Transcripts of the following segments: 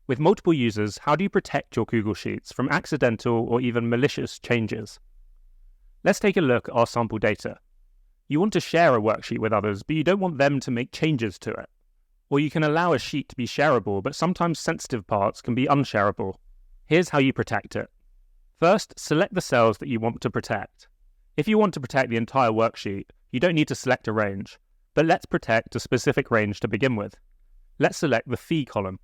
With multiple users, how do you protect your Google Sheets from accidental or even malicious changes? Let's take a look at our sample data. You want to share a worksheet with others, but you don't want them to make changes to it. Or you can allow a sheet to be shareable, but sometimes sensitive parts can be unshareable. Here's how you protect it. First, select the cells that you want to protect. If you want to protect the entire worksheet, you don't need to select a range, but let's protect a specific range to begin with. Let's select the Fee column.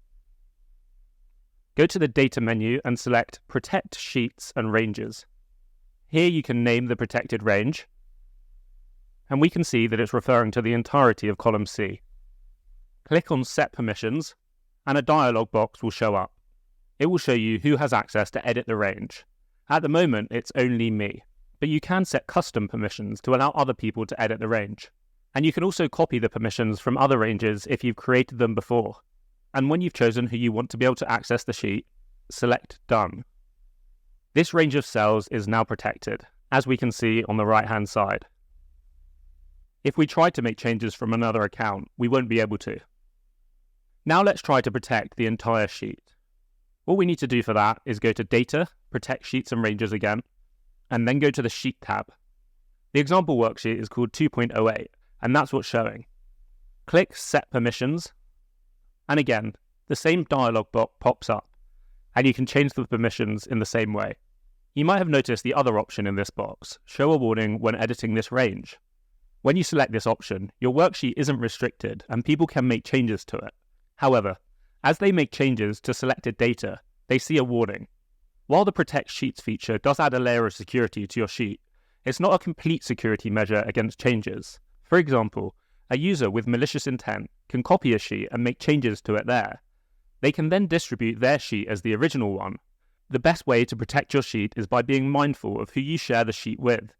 Go to the Data menu and select Protect Sheets and Ranges. Here you can name the protected range, and we can see that it's referring to the entirety of column C. Click on Set Permissions, and a dialog box will show up. It will show you who has access to edit the range. At the moment, it's only me, but you can set custom permissions to allow other people to edit the range. And you can also copy the permissions from other ranges if you've created them before. And when you've chosen who you want to be able to access the sheet, select Done. This range of cells is now protected, as we can see on the right-hand side. If we try to make changes from another account, we won't be able to. Now let's try to protect the entire sheet. What we need to do for that is go to Data, Protect Sheets and Ranges again, and then go to the Sheet tab. The example worksheet is called 2.08, and that's what's showing. Click Set Permissions, and again, the same dialog box pops up, and you can change the permissions in the same way. You might have noticed the other option in this box, Show a Warning when editing this range. When you select this option, your worksheet isn't restricted and people can make changes to it. However, as they make changes to selected data, they see a warning. While the Protect Sheets feature does add a layer of security to your sheet, it's not a complete security measure against changes. For example, a user with malicious intent can copy a sheet and make changes to it there. They can then distribute their sheet as the original one. The best way to protect your sheet is by being mindful of who you share the sheet with.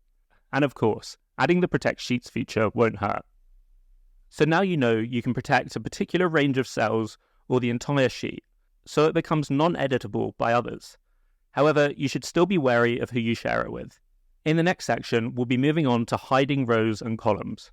And of course, adding the Protect Sheets feature won't hurt. So now you know you can protect a particular range of cells or the entire sheet, so it becomes non-editable by others. However, you should still be wary of who you share it with. In the next section, we'll be moving on to hiding rows and columns.